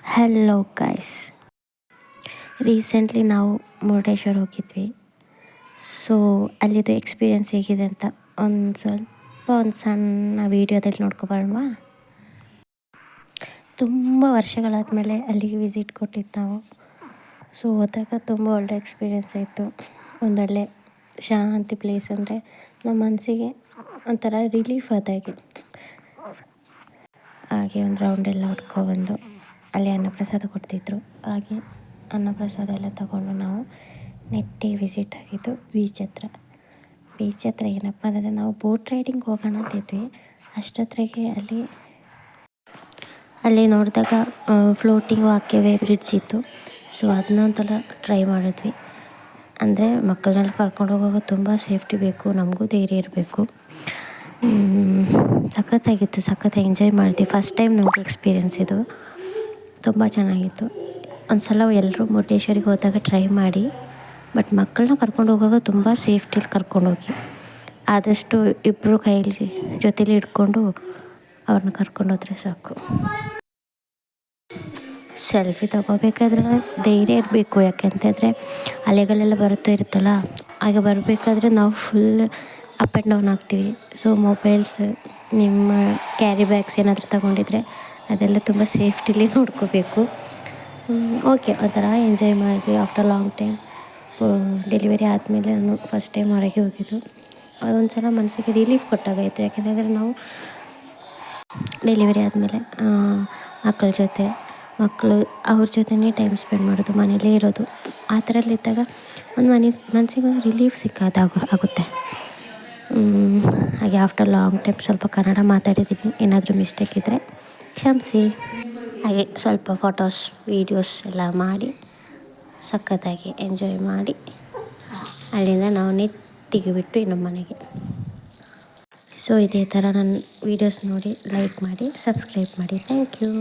Hello guys, recently ನಾವು ಮುರುಡೇಶ್ವರ ಹೋಗಿದ್ವಿ. So ಅಲ್ಲಿದು ಎಕ್ಸ್ಪೀರಿಯೆನ್ಸ್ ಹೇಗಿದೆ ಅಂತ ಒಂದು ಸಣ್ಣ ವೀಡಿಯೋದಲ್ಲಿ ನೋಡ್ಕೊಬರೋಣವಾ. ತುಂಬ ವರ್ಷಗಳಾದಮೇಲೆ ಅಲ್ಲಿಗೆ ವಿಸಿಟ್ ಕೊಟ್ಟಿದ್ದು ನಾವು. ಸೊ ಹೋದಾಗ ತುಂಬ ಒಳ್ಳೆ ಎಕ್ಸ್ಪೀರಿಯೆನ್ಸ್ ಆಯಿತು. ಒಂದೊಳ್ಳೆ ಶಾಂತಿ ಪ್ಲೇಸ್, ಅಂದರೆ ನಮ್ಮ ಮನಸ್ಸಿಗೆ ಒಂಥರ ರಿಲೀಫ್ ಆದಾಗೆ. ಹಾಗೆ ಒಂದು ರೌಂಡೆಲ್ಲ ಹೊಡ್ಕೊಬಂದು ಅಲ್ಲಿ ಅನ್ನಪ್ರಸಾದ ಕೊಡ್ತಿದ್ರು. ಹಾಗೆ ಅನ್ನಪ್ರಸಾದ ಎಲ್ಲ ತಗೊಂಡು ನಾವು ನೆಟ್ಟಿಗೆ ವಿಸಿಟ್ ಆಗಿದ್ದು ಬೀಚ್ ಹತ್ರ. ಏನಪ್ಪ ಅಂದರೆ ನಾವು ಬೋಟ್ ರೈಡಿಂಗ್ ಹೋಗೋಣ ಅಂತಿದ್ವಿ. ಅಷ್ಟೊತ್ತಿಗೆ ಅಲ್ಲಿ ನೋಡಿದಾಗ ಫ್ಲೋಟಿಂಗು ಹಾಕ್ಯವೇ ಬ್ರಿಡ್ಜ್ ಇತ್ತು. ಸೊ ಅದನ್ನ ಒಂದ್ಸಲ ಟ್ರೈ ಮಾಡಿದ್ವಿ. ಅಂದರೆ ಮಕ್ಕಳನ್ನೆಲ್ಲ ಕರ್ಕೊಂಡು ಹೋಗುವಾಗ ತುಂಬ ಸೇಫ್ಟಿ ಬೇಕು, ನಮಗೂ ಧೈರ್ಯ ಇರಬೇಕು. ಸಖತ್ತಾಗಿ ಎಂಜಾಯ್ ಮಾಡಿದ್ವಿ. ಫಸ್ಟ್ ಟೈಮ್ ನಮಗೆ ಎಕ್ಸ್ಪೀರಿಯೆನ್ಸ್ ಇದು, ತುಂಬ ಚೆನ್ನಾಗಿತ್ತು. ಒಂದು ಸಲ ಎಲ್ಲರೂ ಮುರುಡೇಶ್ವರಿಗೆ ಹೋದಾಗ ಟ್ರೈ ಮಾಡಿ. ಬಟ್ ಮಕ್ಕಳನ್ನ ಕರ್ಕೊಂಡು ಹೋಗುವಾಗ ತುಂಬ ಸೇಫ್ಟಿಲಿ ಕರ್ಕೊಂಡೋಗಿ. ಆದಷ್ಟು ಇಬ್ಬರು ಕೈಯಲ್ಲಿ ಜೊತೇಲಿ ಹಿಡ್ಕೊಂಡು ಅವ್ರನ್ನ ಕರ್ಕೊಂಡೋದ್ರೆ ಸಾಕು. ಸೆಲ್ಫಿ ತಗೋಬೇಕಾದ್ರೆ ಧೈರ್ಯ ಇರಬೇಕು. ಯಾಕೆಂತಂದರೆ ಅಲೆಗಳೆಲ್ಲ ಇರುತ್ತಲ್ಲ, ಆಗ ಬರಬೇಕಾದ್ರೆ ನಾವು ಫುಲ್ ಅಪ್ ಆ್ಯಂಡ್ ಡೌನ್ ಆಗ್ತೀವಿ. ಸೊ ಮೊಬೈಲ್ಸ್, ನಿಮ್ಮ ಕ್ಯಾರಿ ಬ್ಯಾಗ್ಸ್ ಏನಾದರೂ ತಗೊಂಡಿದ್ರೆ ಅದೆಲ್ಲ ತುಂಬ ಸೇಫ್ಟಿಲಿ ನೋಡ್ಕೋಬೇಕು. ಓಕೆ, ಒಂಥರ ಎಂಜಾಯ್ ಮಾಡಿದ್ವಿ. ಆಫ್ಟರ್ ಲಾಂಗ್ ಟೈಮ್ ಡೆಲಿವರಿ ಆದಮೇಲೆ ನಾನು ಫಸ್ಟ್ ಟೈಮ್ ಹೊರಗೆ ಹೋಗಿದ್ದು. ಅದೊಂದು ಸಲ ಮನಸ್ಸಿಗೆ ರಿಲೀಫ್ ಕೊಟ್ಟಾಗಾಯಿತು. ಯಾಕೆಂದರೆ ನಾವು ಡೆಲಿವರಿ ಆದಮೇಲೆ ಮಕ್ಕಳು ಅವ್ರ ಜೊತೆನೇ ಟೈಮ್ ಸ್ಪೆಂಡ್ ಮಾಡೋದು, ಮನೇಲೇ ಇರೋದು. ಆ ಥರಲ್ಲಿದ್ದಾಗ ಒಂದು ಮನಸ್ಸಿಗೆ ಒಂದು ರಿಲೀಫ್ ಆಗುತ್ತೆ. ಹಾಗೆ ಆಫ್ಟರ್ ಲಾಂಗ್ ಟೈಮ್ ಸ್ವಲ್ಪ ಕನ್ನಡ ಮಾತಾಡಿದ್ದೀನಿ. ಏನಾದರೂ ಮಿಸ್ಟೇಕ್ ಇದ್ದರೆ ಕ್ಷಮಿಸಿ. ಹಾಗೆ ಸ್ವಲ್ಪ ಫೋಟೋಸ್, ವೀಡಿಯೋಸ್ ಎಲ್ಲ ಮಾಡಿ ಸಖತ್ತಾಗಿ ಎಂಜಾಯ್ ಮಾಡಿ ಅಲ್ಲಿಂದ ನಾವು ನೆಟ್ಟಿಗೆ ಬಿಟ್ಟು ನಮ್ಮ ಮನೆಗೆ. ಸೊ ಇದೇ ಥರ ನನ್ನ ವೀಡಿಯೋಸ್ ನೋಡಿ ಲೈಕ್ ಮಾಡಿ, ಸಬ್ಸ್ಕ್ರೈಬ್ ಮಾಡಿ. Thank you.